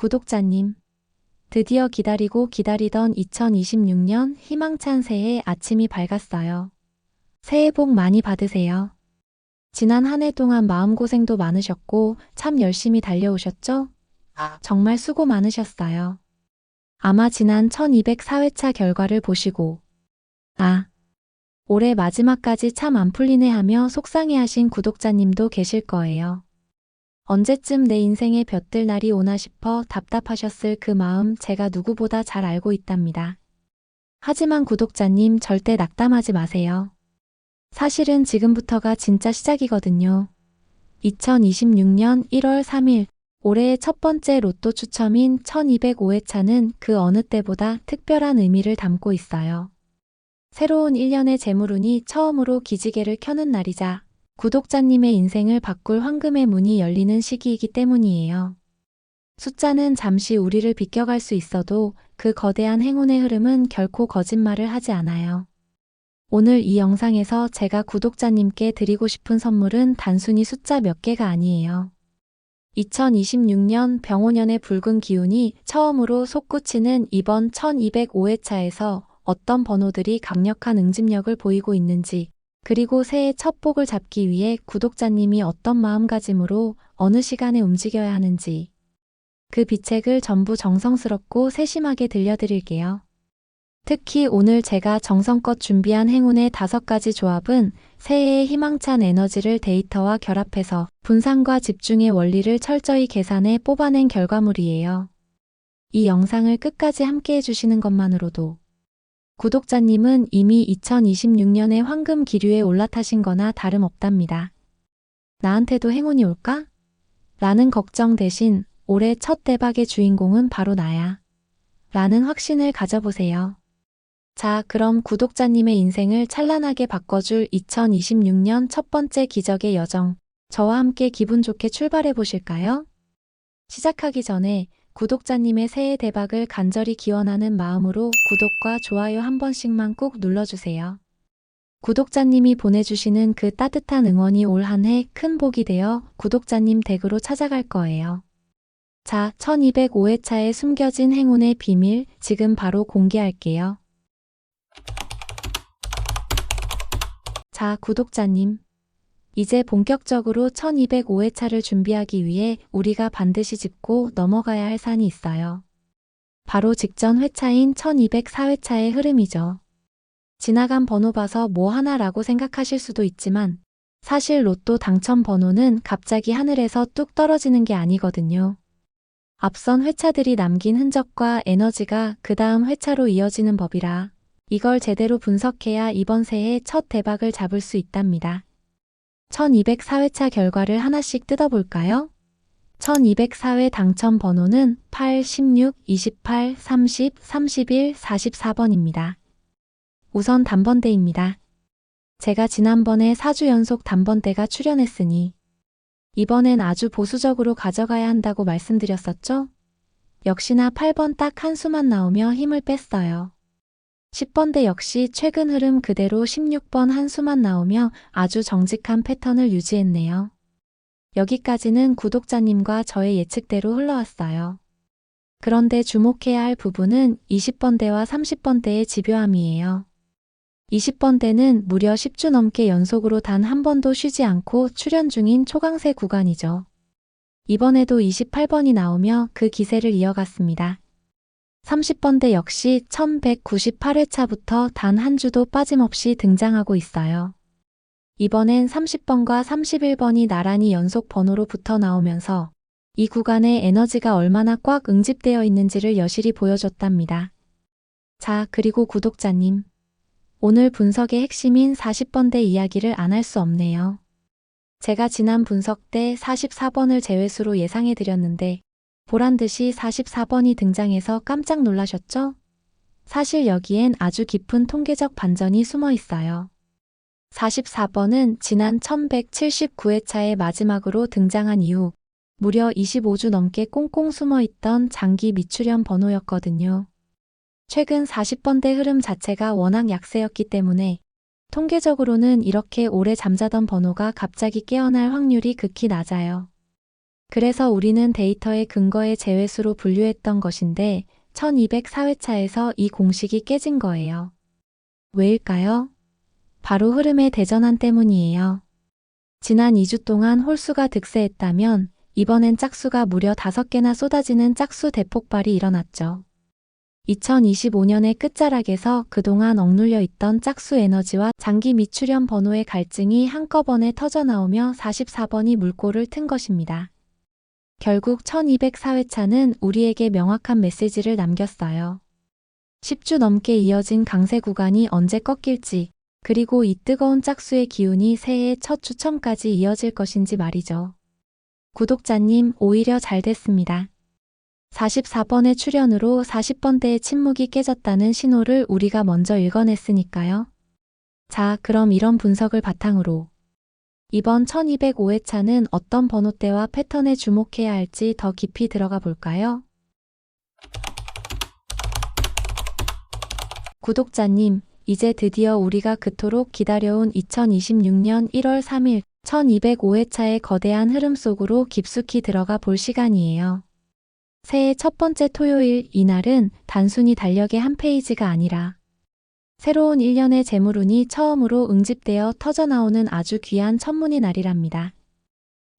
구독자님, 드디어 기다리고 기다리던 2026년 희망찬 새해 아침이 밝았어요. 새해 복 많이 받으세요. 지난 한 해 동안 마음고생도 많으셨고 참 열심히 달려오셨죠? 정말 수고 많으셨어요. 아마 지난 1204회차 결과를 보시고 올해 마지막까지 참 안 풀리네 하며 속상해하신 구독자님도 계실 거예요. 언제쯤 내 인생에 볕들 날이 오나 싶어 답답하셨을 그 마음 제가 누구보다 잘 알고 있답니다. 하지만 구독자님 절대 낙담하지 마세요. 사실은 지금부터가 진짜 시작이거든요. 2026년 1월 3일 올해의 첫 번째 로또 추첨인 1205회차는 그 어느 때보다 특별한 의미를 담고 있어요. 새로운 1년의 재물운이 처음으로 기지개를 켜는 날이자 구독자님의 인생을 바꿀 황금의 문이 열리는 시기이기 때문이에요. 숫자는 잠시 우리를 비껴갈 수 있어도 그 거대한 행운의 흐름은 결코 거짓말을 하지 않아요. 오늘 이 영상에서 제가 구독자님께 드리고 싶은 선물은 단순히 숫자 몇 개가 아니에요. 2026년 병오년의 붉은 기운이 처음으로 솟구치는 이번 1205회차에서 어떤 번호들이 강력한 응집력을 보이고 있는지, 그리고 새해 첫 복을 잡기 위해 구독자님이 어떤 마음가짐으로 어느 시간에 움직여야 하는지, 그 비책을 전부 정성스럽고 세심하게 들려드릴게요. 특히 오늘 제가 정성껏 준비한 행운의 5가지 조합은 새해의 희망찬 에너지를 데이터와 결합해서 분산과 집중의 원리를 철저히 계산해 뽑아낸 결과물이에요. 이 영상을 끝까지 함께 해주시는 것만으로도 구독자님은 이미 2026년의 황금 기류에 올라타신 거나 다름없답니다. 나한테도 행운이 올까? 라는 걱정 대신 올해 첫 대박의 주인공은 바로 나야. 라는 확신을 가져보세요. 자, 그럼 구독자님의 인생을 찬란하게 바꿔줄 2026년 첫 번째 기적의 여정, 저와 함께 기분 좋게 출발해 보실까요? 시작하기 전에 구독자님의 새해 대박을 간절히 기원하는 마음으로 구독과 좋아요 한 번씩만 꾹 눌러주세요. 구독자님이 보내주시는 그 따뜻한 응원이 올 한 해 큰 복이 되어 구독자님 댁으로 찾아갈 거예요. 자, 1205회차에 숨겨진 행운의 비밀 지금 바로 공개할게요. 자, 구독자님. 이제 본격적으로 1205회차를 준비하기 위해 우리가 반드시 짚고 넘어가야 할 산이 있어요. 바로 직전 회차인 1204회차의 흐름이죠. 지나간 번호 봐서 뭐 하나라고 생각하실 수도 있지만 사실 로또 당첨 번호는 갑자기 하늘에서 뚝 떨어지는 게 아니거든요. 앞선 회차들이 남긴 흔적과 에너지가 그 다음 회차로 이어지는 법이라 이걸 제대로 분석해야 이번 새해 첫 대박을 잡을 수 있답니다. 1204회차 결과를 하나씩 뜯어볼까요? 1204회 당첨 번호는 8, 16, 28, 30, 31, 44번입니다. 우선 단번대입니다. 제가 지난번에 4주 연속 단번대가 출연했으니 이번엔 아주 보수적으로 가져가야 한다고 말씀드렸었죠? 역시나 8번 딱 한 수만 나오며 힘을 뺐어요. 10번대 역시 최근 흐름 그대로 16번 한 수만 나오며 아주 정직한 패턴을 유지했네요. 여기까지는 구독자님과 저의 예측대로 흘러왔어요. 그런데 주목해야 할 부분은 20번대와 30번대의 집요함이에요. 20번대는 무려 10주 넘게 연속으로 단 한 번도 쉬지 않고 출연 중인 초강세 구간이죠. 이번에도 28번이 나오며 그 기세를 이어갔습니다. 30번대 역시 1198회차부터 단 한 주도 빠짐없이 등장하고 있어요. 이번엔 30번과 31번이 나란히 연속 번호로 붙어 나오면서 이 구간에 에너지가 얼마나 꽉 응집되어 있는지를 여실히 보여줬답니다. 자, 그리고 구독자님. 오늘 분석의 핵심인 40번대 이야기를 안 할 수 없네요. 제가 지난 분석 때 44번을 제외수로 예상해드렸는데 보란듯이 44번이 등장해서 깜짝 놀라셨죠? 사실 여기엔 아주 깊은 통계적 반전이 숨어 있어요. 44번은 지난 1179회차의 마지막으로 등장한 이후 무려 25주 넘게 꽁꽁 숨어 있던 장기 미출현 번호였거든요. 최근 40번대 흐름 자체가 워낙 약세였기 때문에 통계적으로는 이렇게 오래 잠자던 번호가 갑자기 깨어날 확률이 극히 낮아요. 그래서 우리는 데이터의 근거의 제외수로 분류했던 것인데 1204회차에서 이 공식이 깨진 거예요. 왜일까요? 바로 흐름의 대전환 때문이에요. 지난 2주 동안 홀수가 득세했다면 이번엔 짝수가 무려 5개나 쏟아지는 짝수 대폭발이 일어났죠. 2025년의 끝자락에서 그동안 억눌려 있던 짝수 에너지와 장기 미출현 번호의 갈증이 한꺼번에 터져나오며 44번이 물꼬를 튼 것입니다. 결국 1204회차는 우리에게 명확한 메시지를 남겼어요. 10주 넘게 이어진 강세 구간이 언제 꺾일지, 그리고 이 뜨거운 짝수의 기운이 새해의 첫 추첨까지 이어질 것인지 말이죠. 구독자님, 오히려 잘 됐습니다. 44번의 출현으로 40번대의 침묵이 깨졌다는 신호를 우리가 먼저 읽어냈으니까요. 자, 그럼 이런 분석을 바탕으로 이번 1205회차는 어떤 번호대와 패턴에 주목해야 할지 더 깊이 들어가 볼까요? 구독자님, 이제 드디어 우리가 그토록 기다려온 2026년 1월 3일 1205회차의 거대한 흐름 속으로 깊숙이 들어가 볼 시간이에요. 새해 첫 번째 토요일, 이날은 단순히 달력의 한 페이지가 아니라 새로운 1년의 재물운이 처음으로 응집되어 터져나오는 아주 귀한 천문의 날이랍니다.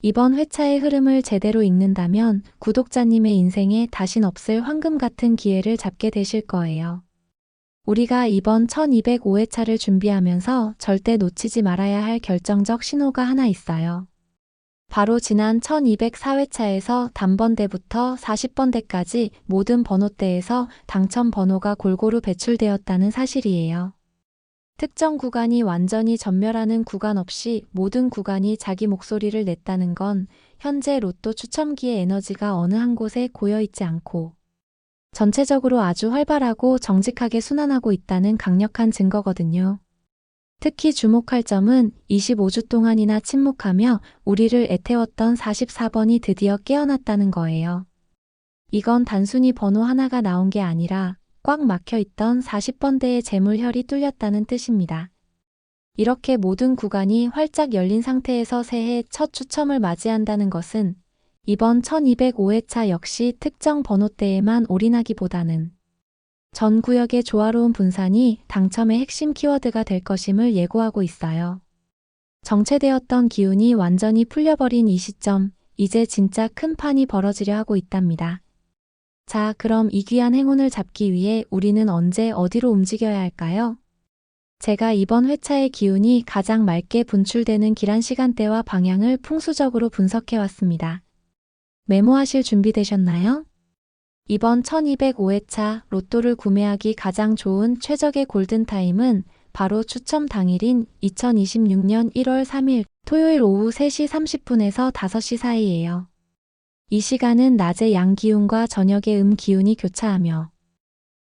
이번 회차의 흐름을 제대로 읽는다면 구독자님의 인생에 다신 없을 황금 같은 기회를 잡게 되실 거예요. 우리가 이번 1205회차를 준비하면서 절대 놓치지 말아야 할 결정적 신호가 하나 있어요. 바로 지난 1204회차에서 단번대부터 40번대까지 모든 번호대에서 당첨 번호가 골고루 배출되었다는 사실이에요. 특정 구간이 완전히 전멸하는 구간 없이 모든 구간이 자기 목소리를 냈다는 건 현재 로또 추첨기의 에너지가 어느 한 곳에 고여있지 않고 전체적으로 아주 활발하고 정직하게 순환하고 있다는 강력한 증거거든요. 특히 주목할 점은 25주 동안이나 침묵하며 우리를 애태웠던 44번이 드디어 깨어났다는 거예요. 이건 단순히 번호 하나가 나온 게 아니라 꽉 막혀있던 40번대의 재물혈이 뚫렸다는 뜻입니다. 이렇게 모든 구간이 활짝 열린 상태에서 새해 첫 추첨을 맞이한다는 것은 이번 1205회차 역시 특정 번호대에만 올인하기보다는 전 구역의 조화로운 분산이 당첨의 핵심 키워드가 될 것임을 예고하고 있어요. 정체되었던 기운이 완전히 풀려버린 이 시점, 이제 진짜 큰 판이 벌어지려 하고 있답니다. 자, 그럼 이 귀한 행운을 잡기 위해 우리는 언제 어디로 움직여야 할까요? 제가 이번 회차의 기운이 가장 맑게 분출되는 길한 시간대와 방향을 풍수적으로 분석해왔습니다. 메모하실 준비 되셨나요? 이번 1205회차 로또를 구매하기 가장 좋은 최적의 골든타임은 바로 추첨 당일인 2026년 1월 3일 토요일 오후 3시 30분에서 5시 사이예요. 이 시간은 낮의 양기운과 저녁의 음기운이 교차하며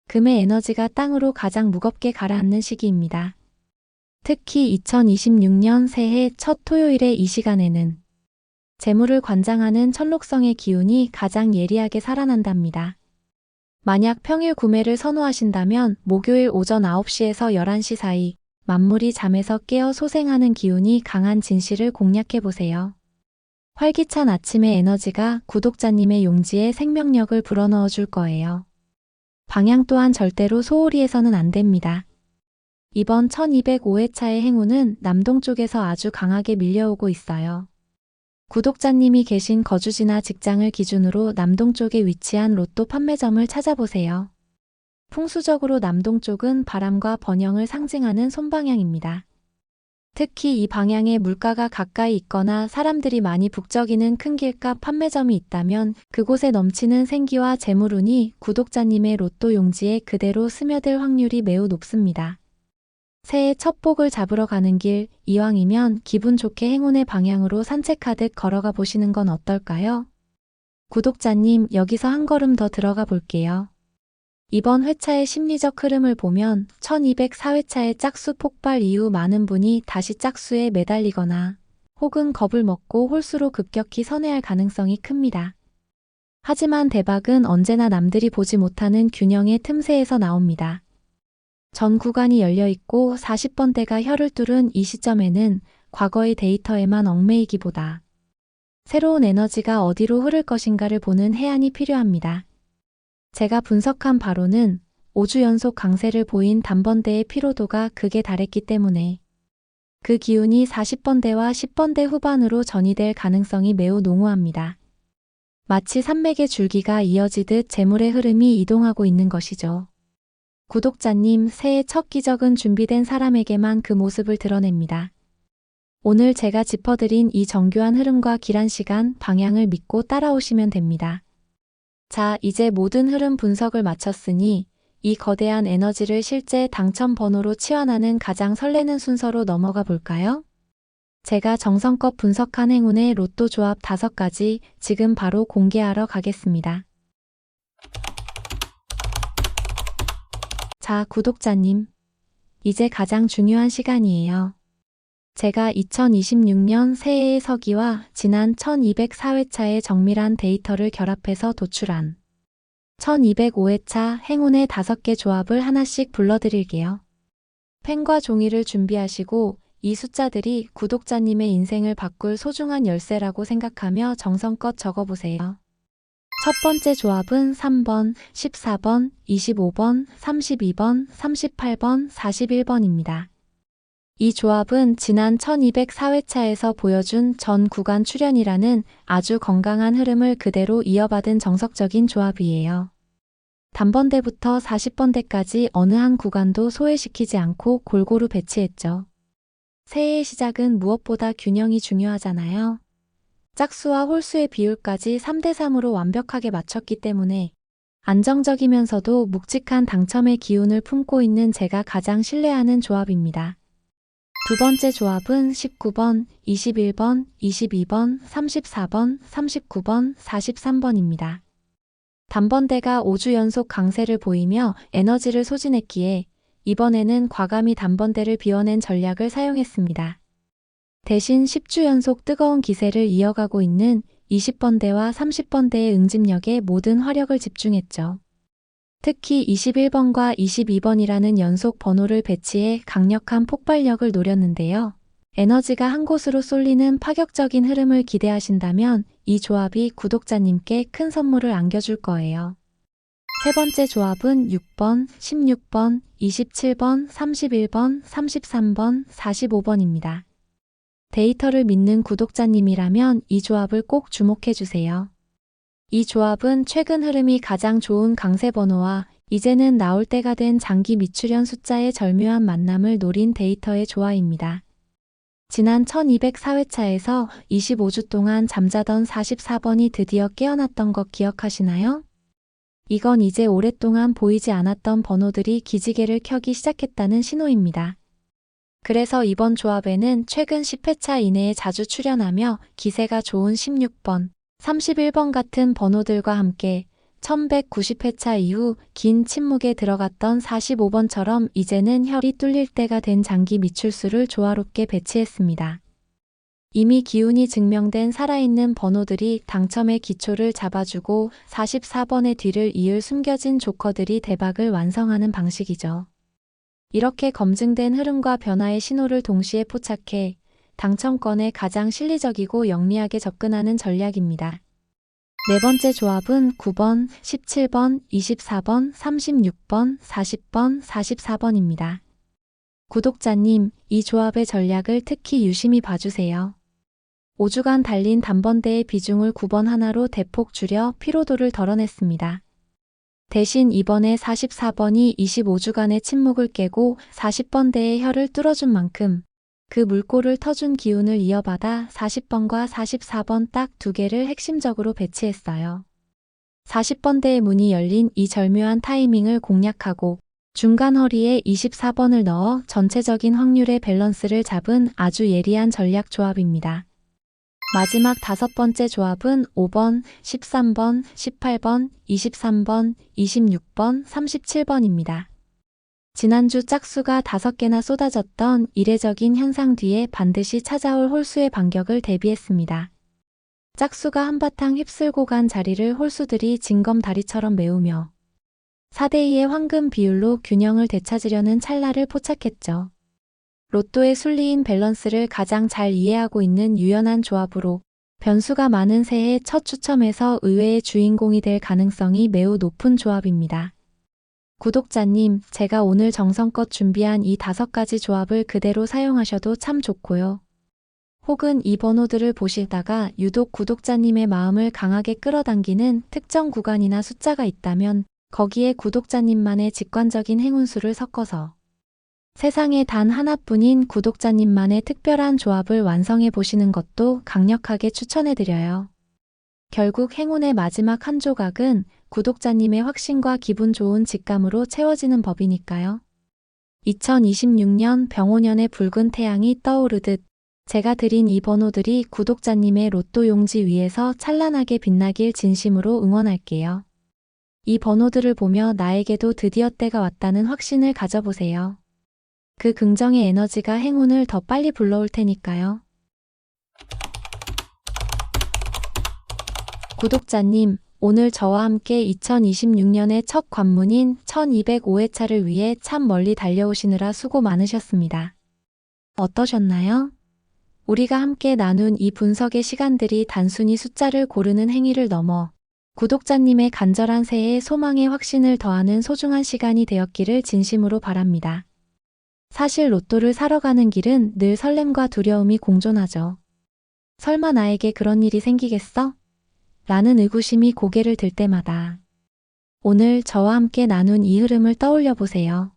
금의 에너지가 땅으로 가장 무겁게 가라앉는 시기입니다. 특히 2026년 새해 첫 토요일의 이 시간에는 재물을 관장하는 천록성의 기운이 가장 예리하게 살아난답니다. 만약 평일 구매를 선호하신다면 목요일 오전 9시에서 11시 사이 만물이 잠에서 깨어 소생하는 기운이 강한 진실을 공략해보세요. 활기찬 아침의 에너지가 구독자님의 용지에 생명력을 불어넣어 줄 거예요. 방향 또한 절대로 소홀히 해서는 안 됩니다. 이번 1205회차의 행운은 남동쪽에서 아주 강하게 밀려오고 있어요. 구독자님이 계신 거주지나 직장을 기준으로 남동쪽에 위치한 로또 판매점을 찾아보세요. 풍수적으로 남동쪽은 바람과 번영을 상징하는 손방향입니다. 특히 이 방향에 물가가 가까이 있거나 사람들이 많이 북적이는 큰 길가 판매점이 있다면 그곳에 넘치는 생기와 재물운이 구독자님의 로또 용지에 그대로 스며들 확률이 매우 높습니다. 새해 첫 복을 잡으러 가는 길, 이왕이면 기분 좋게 행운의 방향으로 산책하듯 걸어가 보시는 건 어떨까요? 구독자님, 여기서 한 걸음 더 들어가 볼게요. 이번 회차의 심리적 흐름을 보면 1204회차의 짝수 폭발 이후 많은 분이 다시 짝수에 매달리거나 혹은 겁을 먹고 홀수로 급격히 선회할 가능성이 큽니다. 하지만 대박은 언제나 남들이 보지 못하는 균형의 틈새에서 나옵니다. 전 구간이 열려있고 40번대가 혀를 뚫은 이 시점에는 과거의 데이터에만 얽매이기보다 새로운 에너지가 어디로 흐를 것인가를 보는 해안이 필요합니다. 제가 분석한 바로는 5주 연속 강세를 보인 단번대의 피로도가 극에 달했기 때문에 그 기운이 40번대와 10번대 후반으로 전이될 가능성이 매우 농후합니다. 마치 산맥의 줄기가 이어지듯 재물의 흐름이 이동하고 있는 것이죠. 구독자님, 새해 첫 기적은 준비된 사람에게만 그 모습을 드러냅니다. 오늘 제가 짚어드린 이 정교한 흐름과 길한 시간, 방향을 믿고 따라오시면 됩니다. 자, 이제 모든 흐름 분석을 마쳤으니 이 거대한 에너지를 실제 당첨 번호로 치환하는 가장 설레는 순서로 넘어가 볼까요? 제가 정성껏 분석한 행운의 로또 조합 5가지 지금 바로 공개하러 가겠습니다. 자, 구독자님. 이제 가장 중요한 시간이에요. 제가 2026년 새해의 서기와 지난 1204회차의 정밀한 데이터를 결합해서 도출한 1205회차 행운의 5개 조합을 하나씩 불러드릴게요. 펜과 종이를 준비하시고 이 숫자들이 구독자님의 인생을 바꿀 소중한 열쇠라고 생각하며 정성껏 적어보세요. 첫 번째 조합은 3번, 14번, 25번, 32번, 38번, 41번입니다. 이 조합은 지난 1204회차에서 보여준 전 구간 출현이라는 아주 건강한 흐름을 그대로 이어받은 정석적인 조합이에요. 단번대부터 40번대까지 어느 한 구간도 소외시키지 않고 골고루 배치했죠. 새해의 시작은 무엇보다 균형이 중요하잖아요. 짝수와 홀수의 비율까지 3대3으로 완벽하게 맞췄기 때문에 안정적이면서도 묵직한 당첨의 기운을 품고 있는 제가 가장 신뢰하는 조합입니다. 두 번째 조합은 19번, 21번, 22번, 34번, 39번, 43번입니다. 단번대가 5주 연속 강세를 보이며 에너지를 소진했기에 이번에는 과감히 단번대를 비워낸 전략을 사용했습니다. 대신 10주 연속 뜨거운 기세를 이어가고 있는 20번대와 30번대의 응집력에 모든 화력을 집중했죠. 특히 21번과 22번이라는 연속 번호를 배치해 강력한 폭발력을 노렸는데요. 에너지가 한 곳으로 쏠리는 파격적인 흐름을 기대하신다면 이 조합이 구독자님께 큰 선물을 안겨줄 거예요. 세 번째 조합은 6번, 16번, 27번, 31번, 33번, 45번입니다. 데이터를 믿는 구독자님이라면 이 조합을 꼭 주목해주세요. 이 조합은 최근 흐름이 가장 좋은 강세 번호와 이제는 나올 때가 된 장기 미출현 숫자의 절묘한 만남을 노린 데이터의 조화입니다. 지난 1204회차에서 25주 동안 잠자던 44번이 드디어 깨어났던 것 기억하시나요? 이건 이제 오랫동안 보이지 않았던 번호들이 기지개를 켜기 시작했다는 신호입니다. 그래서 이번 조합에는 최근 10회차 이내에 자주 출현하며 기세가 좋은 16번, 31번 같은 번호들과 함께 1190회차 이후 긴 침묵에 들어갔던 45번처럼 이제는 혈이 뚫릴 때가 된 장기 미출수를 조화롭게 배치했습니다. 이미 기운이 증명된 살아있는 번호들이 당첨의 기초를 잡아주고 44번의 뒤를 이을 숨겨진 조커들이 대박을 완성하는 방식이죠. 이렇게 검증된 흐름과 변화의 신호를 동시에 포착해 당첨권에 가장 실리적이고 영리하게 접근하는 전략입니다. 네 번째 조합은 9번, 17번, 24번, 36번, 40번, 44번입니다. 구독자님, 이 조합의 전략을 특히 유심히 봐주세요. 5주간 달린 단번대의 비중을 9번 하나로 대폭 줄여 피로도를 덜어냈습니다. 대신 이번에 44번이 25주간의 침묵을 깨고 40번대의 혀를 뚫어준 만큼 그 물꼬를 터준 기운을 이어받아 40번과 44번 딱 2개를 핵심적으로 배치했어요. 40번대의 문이 열린 이 절묘한 타이밍을 공략하고 중간 허리에 24번을 넣어 전체적인 확률의 밸런스를 잡은 아주 예리한 전략 조합입니다. 마지막 5번째 조합은 5번, 13번, 18번, 23번, 26번, 37번입니다. 지난주 짝수가 5개나 쏟아졌던 이례적인 현상 뒤에 반드시 찾아올 홀수의 반격을 대비했습니다. 짝수가 한바탕 휩쓸고 간 자리를 홀수들이 징검다리처럼 메우며 4대2의 황금 비율로 균형을 되찾으려는 찰나를 포착했죠. 로또의 순리인 밸런스를 가장 잘 이해하고 있는 유연한 조합으로 변수가 많은 새해 첫 추첨에서 의외의 주인공이 될 가능성이 매우 높은 조합입니다. 구독자님, 제가 오늘 정성껏 준비한 이 5가지 조합을 그대로 사용하셔도 참 좋고요. 혹은 이 번호들을 보시다가 유독 구독자님의 마음을 강하게 끌어당기는 특정 구간이나 숫자가 있다면 거기에 구독자님만의 직관적인 행운수를 섞어서 세상에 단 하나뿐인 구독자님만의 특별한 조합을 완성해 보시는 것도 강력하게 추천해드려요. 결국 행운의 마지막 한 조각은 구독자님의 확신과 기분 좋은 직감으로 채워지는 법이니까요. 2026년 병오년의 붉은 태양이 떠오르듯 제가 드린 이 번호들이 구독자님의 로또 용지 위에서 찬란하게 빛나길 진심으로 응원할게요. 이 번호들을 보며 나에게도 드디어 때가 왔다는 확신을 가져보세요. 그 긍정의 에너지가 행운을 더 빨리 불러올 테니까요. 구독자님, 오늘 저와 함께 2026년의 첫 관문인 1205회차를 위해 참 멀리 달려오시느라 수고 많으셨습니다. 어떠셨나요? 우리가 함께 나눈 이 분석의 시간들이 단순히 숫자를 고르는 행위를 넘어 구독자님의 간절한 새해에 소망의 확신을 더하는 소중한 시간이 되었기를 진심으로 바랍니다. 사실 로또를 사러 가는 길은 늘 설렘과 두려움이 공존하죠. 설마 나에게 그런 일이 생기겠어? 라는 의구심이 고개를 들 때마다 오늘 저와 함께 나눈 이 흐름을 떠올려 보세요.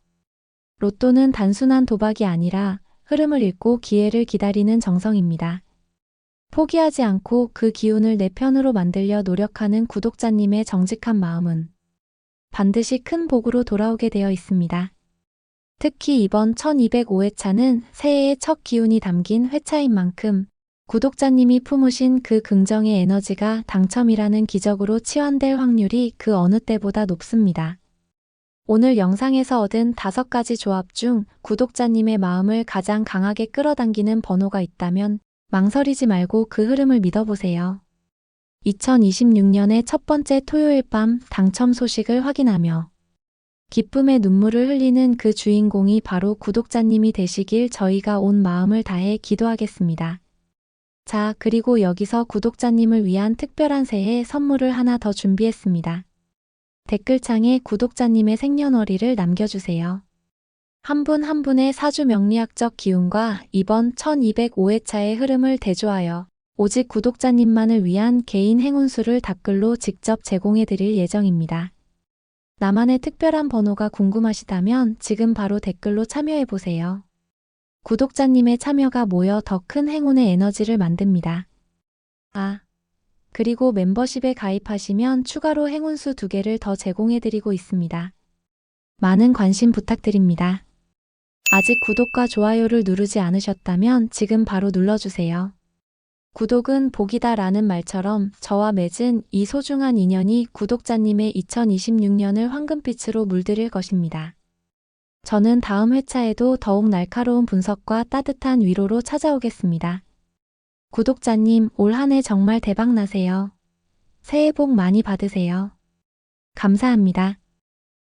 로또는 단순한 도박이 아니라 흐름을 읽고 기회를 기다리는 정성입니다. 포기하지 않고 그 기운을 내 편으로 만들려 노력하는 구독자님의 정직한 마음은 반드시 큰 복으로 돌아오게 되어 있습니다. 특히 이번 1205회차는 새해의 첫 기운이 담긴 회차인 만큼 구독자님이 품으신 그 긍정의 에너지가 당첨이라는 기적으로 치환될 확률이 그 어느 때보다 높습니다. 오늘 영상에서 얻은 5가지 조합 중 구독자님의 마음을 가장 강하게 끌어당기는 번호가 있다면 망설이지 말고 그 흐름을 믿어보세요. 2026년의 첫 번째 토요일 밤 당첨 소식을 확인하며 기쁨의 눈물을 흘리는 그 주인공이 바로 구독자님이 되시길 저희가 온 마음을 다해 기도하겠습니다. 자, 그리고 여기서 구독자님을 위한 특별한 새해 선물을 하나 더 준비했습니다. 댓글창에 구독자님의 생년월일을 남겨주세요. 한 분 한 분의 사주 명리학적 기운과 이번 1205회차의 흐름을 대조하여 오직 구독자님만을 위한 개인 행운수를 댓글로 직접 제공해드릴 예정입니다. 나만의 특별한 번호가 궁금하시다면 지금 바로 댓글로 참여해보세요. 구독자님의 참여가 모여 더 큰 행운의 에너지를 만듭니다. 그리고 멤버십에 가입하시면 추가로 행운수 2개를 더 제공해드리고 있습니다. 많은 관심 부탁드립니다. 아직 구독과 좋아요를 누르지 않으셨다면 지금 바로 눌러주세요. 구독은 복이다 라는 말처럼 저와 맺은 이 소중한 인연이 구독자님의 2026년을 황금빛으로 물들일 것입니다. 저는 다음 회차에도 더욱 날카로운 분석과 따뜻한 위로로 찾아오겠습니다. 구독자님, 올 한 해 정말 대박 나세요. 새해 복 많이 받으세요. 감사합니다.